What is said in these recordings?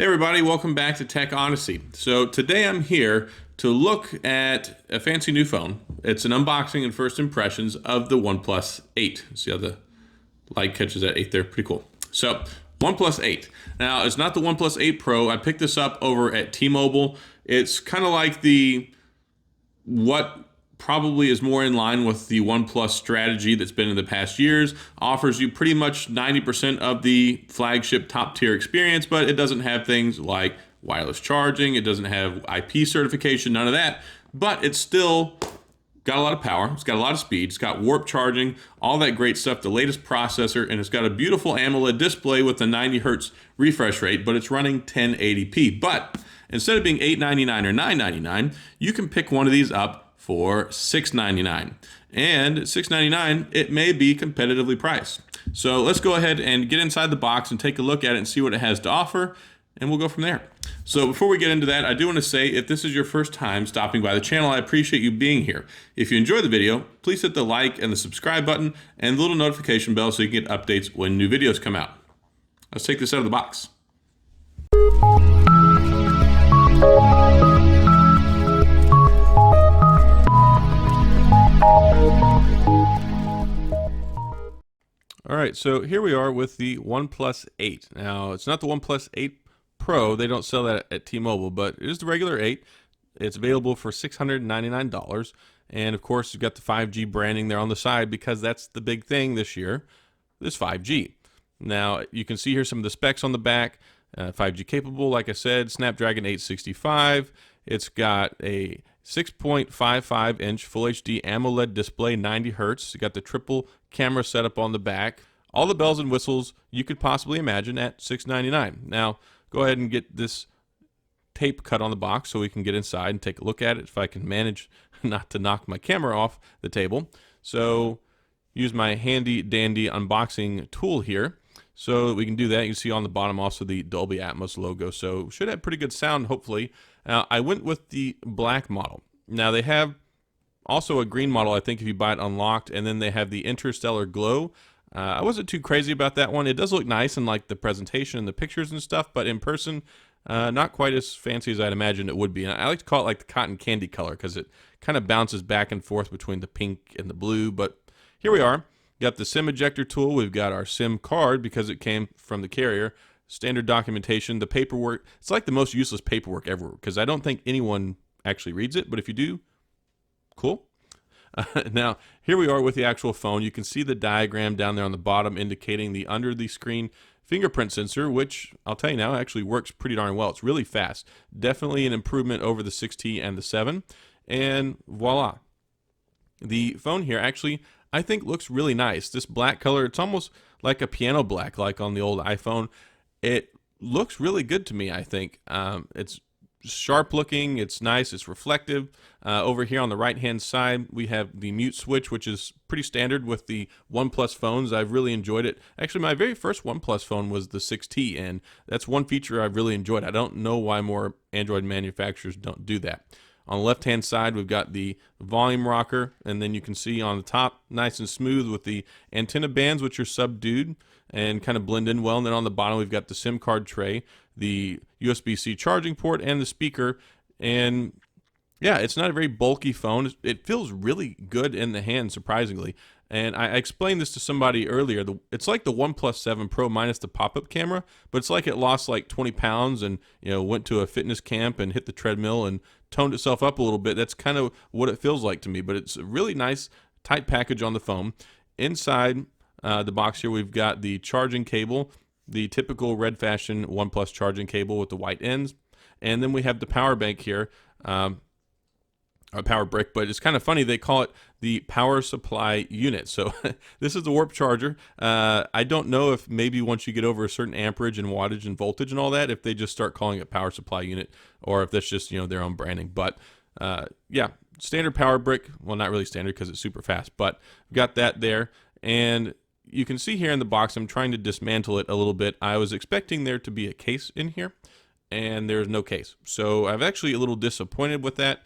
Hey everybody, welcome back to Tech Odyssey. So today I'm here to look at a fancy new phone. It's an unboxing and first impressions of the OnePlus 8. See how the light catches that 8 there? Pretty cool. So OnePlus 8. Now it's not the OnePlus 8 Pro. I picked this up over at T-Mobile. It's kind of like what probably is more in line with the OnePlus strategy that's been in the past years. Offers you pretty much 90% of the flagship top tier experience, but it doesn't have things like wireless charging. It doesn't have IP certification, none of that. But it's still got a lot of power. It's got a lot of speed. It's got warp charging, all that great stuff, the latest processor, and it's got a beautiful AMOLED display with a 90 hertz refresh rate, but it's running 1080p. But instead of being $8.99 or $9.99, you can pick one of these up for $6.99. And at $6.99, it may be competitively priced. So let's go ahead and get inside the box and take a look at it and see what it has to offer, and we'll go from there. So before we get into that, I do want to say, if this is your first time stopping by the channel, I appreciate you being here. If you enjoy the video, please hit the like and the subscribe button and the little notification bell so you can get updates when new videos come out. Let's take this out of the box. All right, so here we are with the OnePlus 8. Now, it's not the OnePlus 8 Pro. They don't sell that at T-Mobile, but it is the regular 8. It's available for $699. And, of course, you've got the 5G branding there on the side because that's the big thing this year, is 5G. Now, you can see here some of the specs on the back. 5G capable, like I said, Snapdragon 865. It's got a 6.55-inch Full HD AMOLED display, 90 hertz. You got the triple camera setup on the back. All the bells and whistles you could possibly imagine at $699. Now, go ahead and get this tape cut on the box so we can get inside and take a look at it if I can manage not to knock my camera off the table. So, use my handy dandy unboxing tool here. So we can do that. You can see on the bottom also the Dolby Atmos logo. So should have pretty good sound, hopefully. I went with the black model. Now they have also a green model, I think, if you buy it unlocked, and then they have the Interstellar Glow. I wasn't too crazy about that one. It does look nice in like the presentation and the pictures and stuff, but in person, not quite as fancy as I'd imagined it would be. And I like to call it like the cotton candy color because it kind of bounces back and forth between the pink and the blue. But here we are. Got the SIM ejector tool. We've got our SIM card because it came from the carrier. Standard documentation. The paperwork. It's like the most useless paperwork ever because I don't think anyone actually reads it. But if you do, cool. Now, here we are with the actual phone. You can see the diagram down there on the bottom indicating the under the screen fingerprint sensor, which I'll tell you now actually works pretty darn well. It's really fast. Definitely an improvement over the 6T and the 7. And voila. The phone here actually, I think, looks really nice. This black color, it's almost like a piano black, like on the old iPhone. It looks really good to me, I think. It's sharp looking, it's nice, it's reflective. Over here on the right-hand side, we have the mute switch, which is pretty standard with the OnePlus phones. I've really enjoyed it. Actually, my very first OnePlus phone was the 6T, and that's one feature I've really enjoyed. I don't know why more Android manufacturers don't do that. On the left-hand side, we've got the volume rocker, and then you can see on the top, nice and smooth with the antenna bands, which are subdued and kind of blend in well. And then on the bottom, we've got the SIM card tray, the USB-C charging port, and the speaker. And yeah, it's not a very bulky phone. It feels really good in the hand, surprisingly. And I explained this to somebody earlier. It's like the OnePlus 7 Pro minus the pop-up camera, but it's like it lost like 20 pounds and went to a fitness camp and hit the treadmill and toned itself up a little bit. That's kind of what it feels like to me, but it's a really nice, tight package on the phone. Inside the box here, we've got the charging cable, the typical red fashion OnePlus charging cable with the white ends, and then we have the power bank here. A power brick, but it's kind of funny they call it the power supply unit. So this is the warp charger. I don't know if maybe once you get over a certain amperage and wattage and voltage and all that, if they just start calling it power supply unit, or if that's just their own branding. But yeah, standard power brick. Well, not really standard because it's super fast, but we've got that there. And you can see here in the box, I'm trying to dismantle it a little bit. I was expecting there to be a case in here, and there's no case. So I'm actually a little disappointed with that.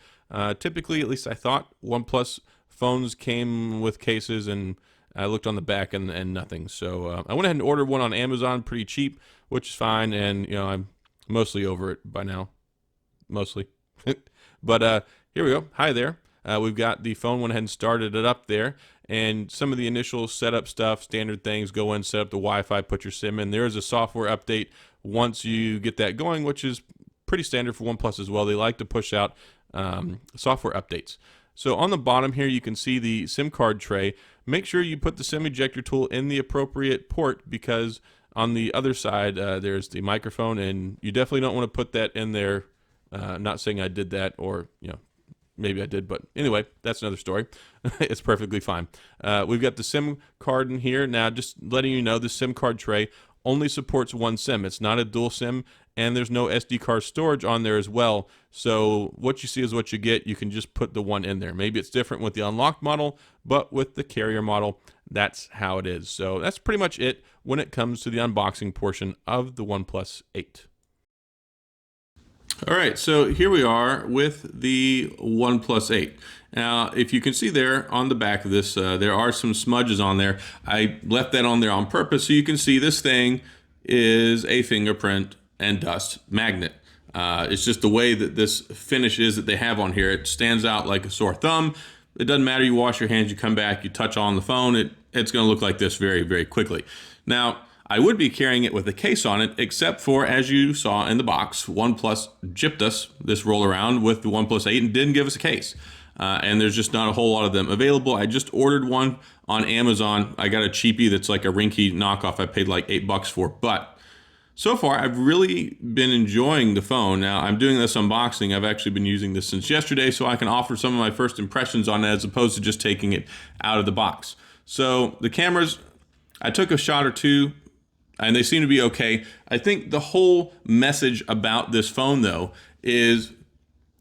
Typically, at least I thought, OnePlus phones came with cases, and I looked on the back and nothing. So I went ahead and ordered one on Amazon pretty cheap, which is fine. And I'm mostly over it by now, mostly. But here we go. Hi there. We've got the phone, went ahead and started it up there. And some of the initial setup stuff, standard things, go in, set up the Wi-Fi, put your SIM in. There is a software update once you get that going, which is pretty standard for OnePlus as well. They like to push out software updates. So on the bottom here, you can see the SIM card tray. Make sure you put the SIM ejector tool in the appropriate port, because on the other side, there's the microphone, and you definitely don't want to put that in there. Not saying I did that, or maybe I did, but anyway, that's another story. It's perfectly fine. We've got the SIM card in here. Now, just letting you know, the SIM card tray only supports one SIM. It's not a dual SIM, and there's no SD card storage on there as well. So what you see is what you get. You can just put the one in there. Maybe it's different with the unlocked model, but with the carrier model, that's how it is. So that's pretty much it when it comes to the unboxing portion of the OnePlus 8. All right, so here we are with the OnePlus 8. Now, if you can see there on the back of this, there are some smudges on there. I left that on there on purpose so you can see this thing is a fingerprint and dust magnet. It's just the way that this finish is that they have on here. It stands out like a sore thumb. It doesn't matter, you wash your hands, you come back, you touch on the phone, it's gonna look like this very, very quickly. Now, I would be carrying it with a case on it, except for, as you saw in the box, OnePlus gypped us this roll around with the OnePlus 8 and didn't give us a case. And there's just not a whole lot of them available. I just ordered one on Amazon. I got a cheapie that's like a Rinky knockoff. I paid like $8 for, but so far I've really been enjoying the phone. Now I'm doing this unboxing. I've actually been using this since yesterday, so I can offer some of my first impressions on it as opposed to just taking it out of the box. So the cameras, I took a shot or two, and they seem to be okay. I think the whole message about this phone, though, is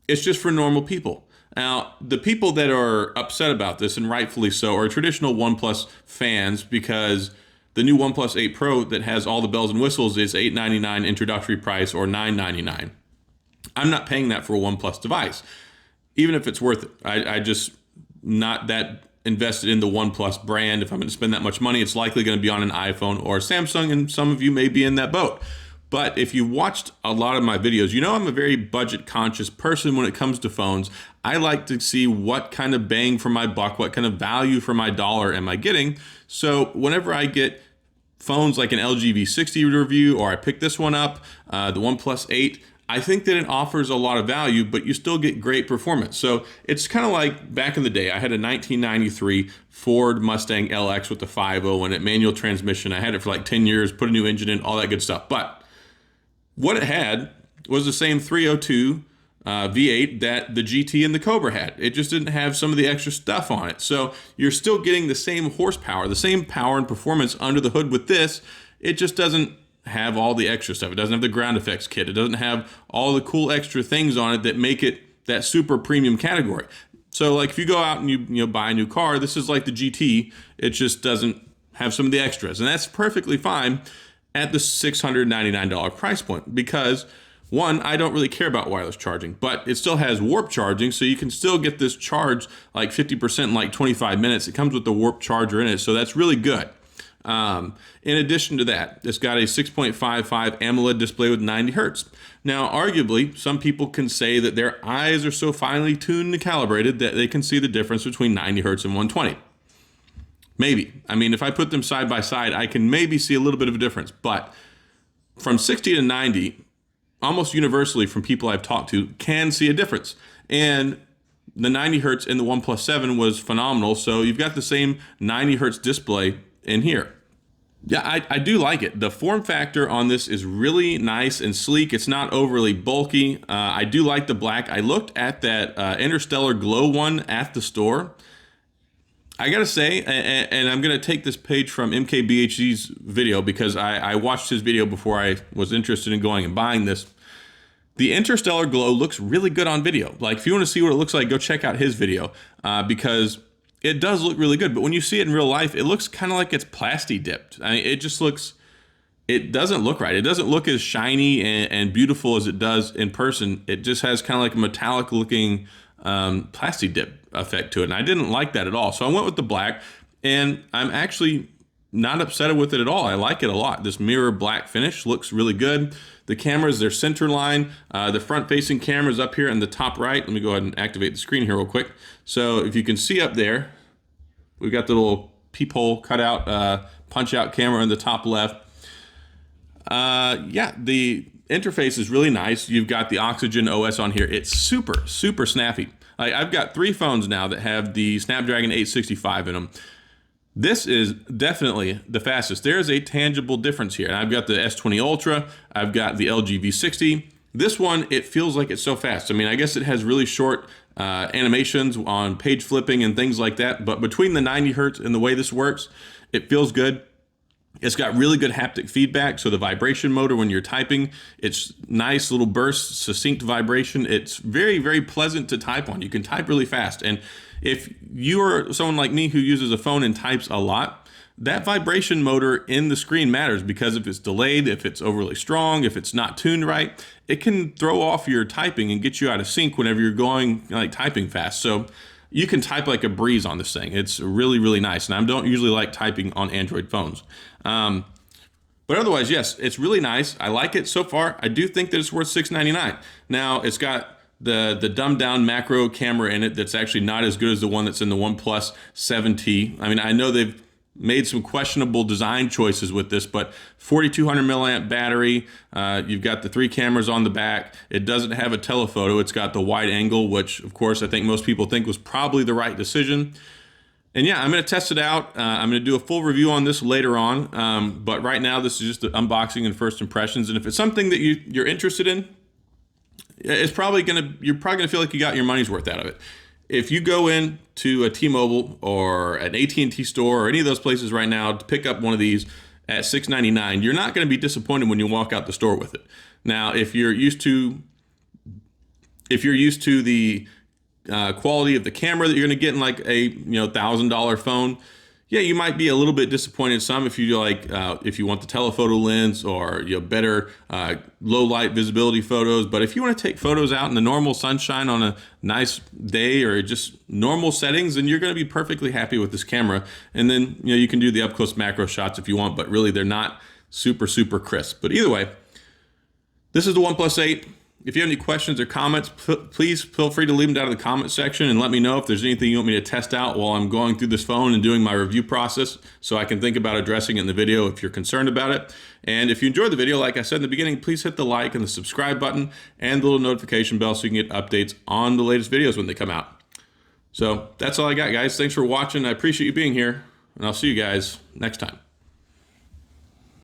it's just for normal people. Now, the people that are upset about this, and rightfully so, are traditional OnePlus fans, because the new OnePlus 8 Pro that has all the bells and whistles is $899 introductory price or $999. I'm not paying that for a OnePlus device, even if it's worth it. I just not that invested in the OnePlus brand. If I'm going to spend that much money, it's likely going to be on an iPhone or a Samsung, and some of you may be in that boat. But if you watched a lot of my videos, you know I'm a very budget conscious person when it comes to phones. I like to see what kind of bang for my buck, what kind of value for my dollar am I getting. So whenever I get phones like an LG V60 review, or I pick this one up, the OnePlus 8, I think that it offers a lot of value, but you still get great performance. So it's kind of like back in the day, I had a 1993 Ford Mustang LX with the 5.0 and a manual transmission. I had it for like 10 years, put a new engine in, all that good stuff. But what it had was the same 302 V8 that the GT and the Cobra had. It just didn't have some of the extra stuff on it. So you're still getting the same horsepower, the same power and performance under the hood with this. It just doesn't have all the extra stuff. It doesn't have the ground effects kit. It doesn't have all the cool extra things on it that make it that super premium category. So like if you go out and you buy a new car, this is like the GT. It just doesn't have some of the extras. And that's perfectly fine at the $699 price point, because one, I don't really care about wireless charging, but it still has warp charging, so you can still get this charge like 50% in like 25 minutes. It comes with the warp charger in it, so that's really good. In addition to that, it's got a 6.55 AMOLED display with 90 hertz. Now, arguably, some people can say that their eyes are so finely tuned and calibrated that they can see the difference between 90 hertz and 120. Maybe. I mean, if I put them side by side, I can maybe see a little bit of a difference. But from 60 to 90, almost universally from people I've talked to, can see a difference. And the 90 hertz in the OnePlus 7 was phenomenal. So you've got the same 90 hertz display in here. Yeah, I do like it. The form factor on this is really nice and sleek. It's not overly bulky. I do like the black. I looked at that Interstellar Glow one at the store. I gotta say, and I'm gonna take this page from MKBHD's video, because I watched his video before I was interested in going and buying this. The Interstellar Glow looks really good on video. Like, if you want to see what it looks like, go check out his video, because it does look really good. But when you see it in real life, it looks kind of like it's plasti dipped. I mean, it just looks, it doesn't look right. It doesn't look as shiny and beautiful as it does in person. It just has kind of like a metallic looking plasti dip effect to it. And I didn't like that at all. So I went with the black, and I'm actually not upset with it at all. I like it a lot. This mirror black finish looks really good. The cameras, they're center line. The front-facing camera's up here in the top right. Let me go ahead and activate the screen here real quick. So if you can see up there, we've got the little peephole cutout, punch-out camera in the top left. Yeah, the interface is really nice. You've got the Oxygen OS on here. It's super, super snappy. I've got 3 phones now that have the Snapdragon 865 in them. This is definitely the fastest. There is a tangible difference here. And I've got the S20 Ultra. I've got the LG V60. This one, it feels like it's so fast. I mean, I guess it has really short animations on page flipping and things like that. But between the 90 hertz and the way this works, it feels good. It's got really good haptic feedback, so the vibration motor when you're typing, it's nice little bursts, succinct vibration. It's very, very pleasant to type on. You can type really fast. And if you're someone like me who uses a phone and types a lot, that vibration motor in the screen matters, because if it's delayed, if it's overly strong, if it's not tuned right, it can throw off your typing and get you out of sync whenever you're going like typing fast. So you can type like a breeze on this thing. It's really, really nice. And I don't usually like typing on Android phones. But otherwise, yes, it's really nice. I like it so far. I do think that it's worth $699. Now, it's got the dumbed down macro camera in it that's actually not as good as the one that's in the OnePlus 7T. I mean, I know they've made some questionable design choices with this, but 4200 milliamp battery, you've got the 3 cameras on the back. It doesn't have a telephoto. It's got the wide angle, which of course I think most people think was probably the right decision. And yeah, I'm going to test it out. I'm going to do a full review on this later on. But right now, this is just an unboxing and first impressions. And if it's something that you're interested in, you're probably going to feel like you got your money's worth out of it. If you go in to a T-Mobile or an AT&T store or any of those places right now to pick up one of these at $699, you're not going to be disappointed when you walk out the store with it. Now, if you're used to the quality of the camera that you're going to get in like a $1,000 phone, yeah, you might be a little bit disappointed. Some if you like if you want the telephoto lens or better low light visibility photos. But if you want to take photos out in the normal sunshine on a nice day or just normal settings, then you're going to be perfectly happy with this camera. And then you can do the up close macro shots if you want, but really they're not super, super crisp. But either way, this is the OnePlus 8. If you have any questions or comments, please feel free to leave them down in the comment section and let me know if there's anything you want me to test out while I'm going through this phone and doing my review process, so I can think about addressing it in the video if you're concerned about it. And if you enjoyed the video, like I said in the beginning, please hit the like and the subscribe button and the little notification bell so you can get updates on the latest videos when they come out. So that's all I got, guys. Thanks for watching. I appreciate you being here, and I'll see you guys next time.